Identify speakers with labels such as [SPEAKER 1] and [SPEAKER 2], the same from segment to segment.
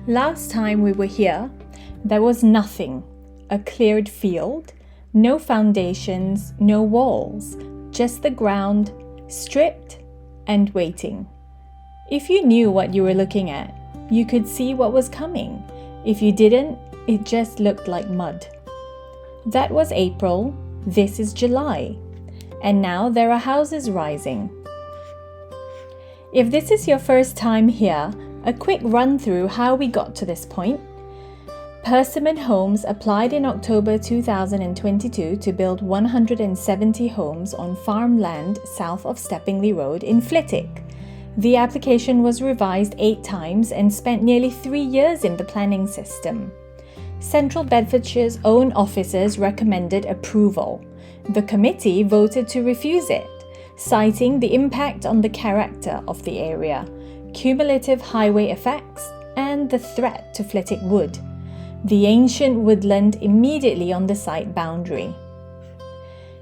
[SPEAKER 1] Last time we were here, there was nothing. A cleared field, no foundations, no walls, just the ground, stripped and waiting. If you knew what you were looking at, you could see what was coming. If you didn't, it just looked like mud. That was April, this is July, and now there are houses rising. If this is your first time here, a quick run through how we got to this point. Persimmon Homes applied in October 2022 to build 170 homes on farmland south of Steppingley Road in Flitwick. The application was revised 8 times and spent nearly 3 years in the planning system. Central Bedfordshire's own officers recommended approval. The committee voted to refuse it, citing the impact on the character of the area, cumulative highway effects, and the threat to Flitwick Wood, the ancient woodland immediately on the site boundary.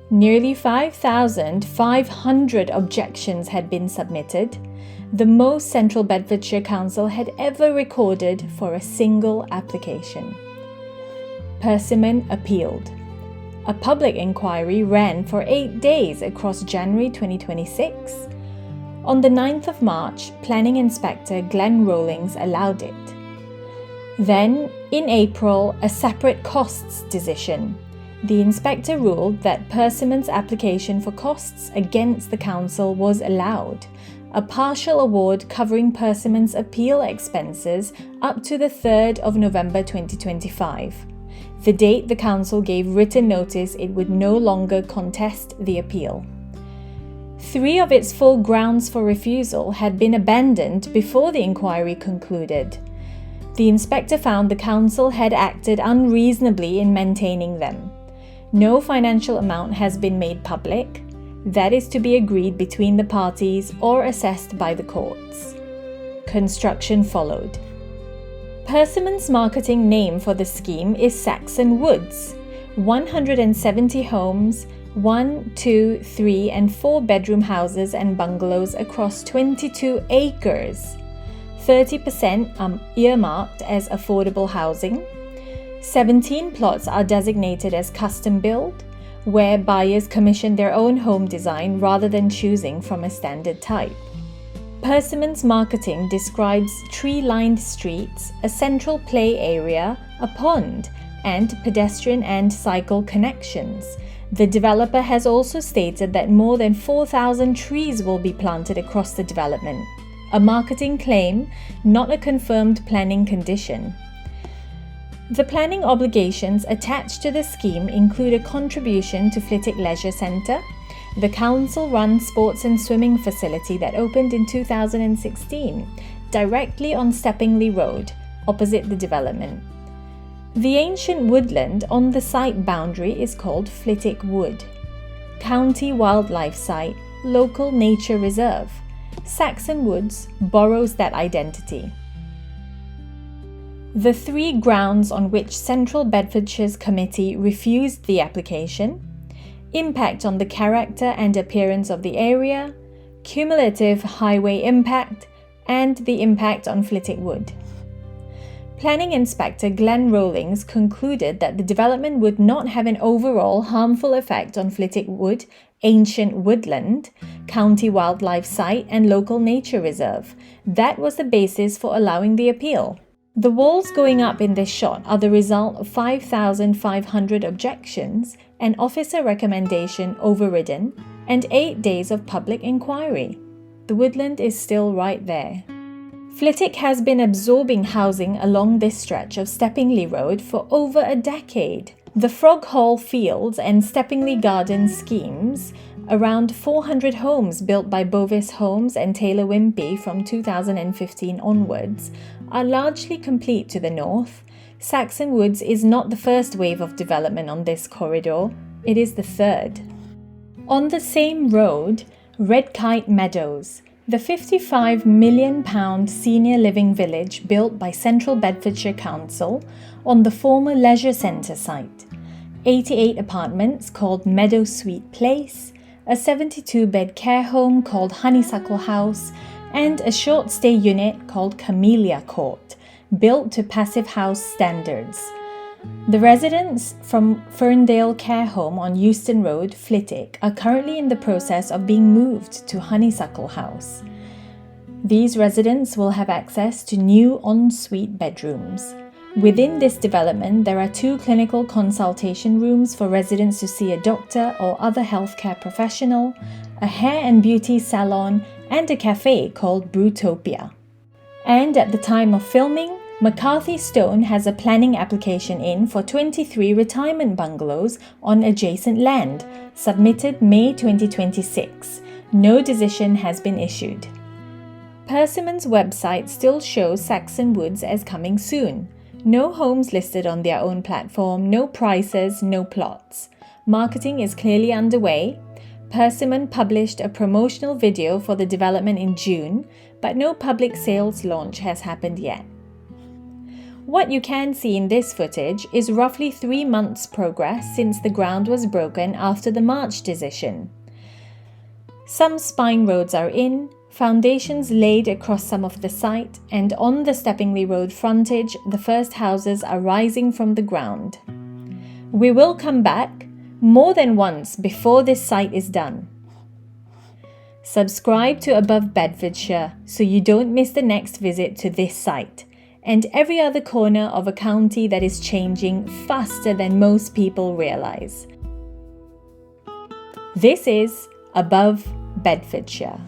[SPEAKER 1] Nearly 5,500 objections had been submitted, the most Central Bedfordshire Council had ever recorded for a single application. Persimmon appealed. A public inquiry ran for 8 days across January 2026. On the 9th of March, Planning Inspector Glenn Rowlings allowed it. Then, in April, a separate costs decision. The inspector ruled that Persimmon's application for costs against the council was allowed, a partial award covering Persimmon's appeal expenses up to the 3rd of November 2025. The date the council gave written notice it would no longer contest the appeal. 3 of its full grounds for refusal had been abandoned before the inquiry concluded. The inspector found the council had acted unreasonably in maintaining them. No financial amount has been made public. That is to be agreed between the parties or assessed by the courts. Construction followed. Persimmon's marketing name for the scheme is Saxon Woods. 170 homes, 1, 2, 3 and 4 bedroom houses and bungalows across 22 acres. 30% are earmarked as affordable housing. 17 plots are designated as custom build, where buyers commission their own home design rather than choosing from a standard type. Persimmon's marketing describes tree-lined streets, a central play area, a pond, and pedestrian and cycle connections. The developer has also stated that more than 4,000 trees will be planted across the development. A marketing claim, not a confirmed planning condition. The planning obligations attached to the scheme include a contribution to Flitwick Leisure Centre, the council-run sports and swimming facility that opened in 2016, directly on Steppingley Road, opposite the development. The ancient woodland on the site boundary is called Flitwick Wood. County Wildlife Site, Local Nature Reserve. Saxon Woods borrows that identity. The 3 grounds on which Central Bedfordshire's committee refused the application: impact on the character and appearance of the area, cumulative highway impact, and the impact on Flitwick Wood. Planning Inspector Glenn Rowlings concluded that the development would not have an overall harmful effect on Flitwick Wood, ancient woodland, county wildlife site and local nature reserve. That was the basis for allowing the appeal. The walls going up in this shot are the result of 5,500 objections, an officer recommendation overridden, and 8 days of public inquiry. The woodland is still right there. Flitwick has been absorbing housing along this stretch of Steppingley Road for over a decade. The Frog Hall Fields and Steppingley Gardens schemes, around 400 homes built by Bovis Homes and Taylor Wimpey from 2015 onwards, are largely complete to the north. Saxon Woods is not the first wave of development on this corridor, it is the third. On the same road, Red Kite Meadows, the £55 million senior living village built by Central Bedfordshire Council on the former leisure centre site. 88 apartments called Meadow Sweet Place, a 72-bed care home called Honeysuckle House, and a short stay unit called Camellia Court. built to passive house standards. The residents from Ferndale Care Home on Euston Road, Flitwick, are currently in the process of being moved to Honeysuckle House. These residents will have access to new ensuite bedrooms. Within this development, there are 2 clinical consultation rooms for residents to see a doctor or other healthcare professional, a hair and beauty salon, and a cafe called Brewtopia. And at the time of filming, McCarthy Stone has a planning application in for 23 retirement bungalows on adjacent land, submitted May 2026. No decision has been issued. Persimmon's website still shows Saxon Woods as coming soon. No homes listed on their own platform, no prices, no plots. Marketing is clearly underway. Persimmon published a promotional video for the development in June, but no public sales launch has happened yet. What you can see in this footage is roughly 3 months' progress since the ground was broken after the March decision. Some spine roads are in, foundations laid across some of the site, and on the Steppingley Road frontage, the first houses are rising from the ground. We will come back more than once before this site is done. Subscribe to Above Bedfordshire so you don't miss the next visit to this site and every other corner of a county that is changing faster than most people realise. This is Above Bedfordshire.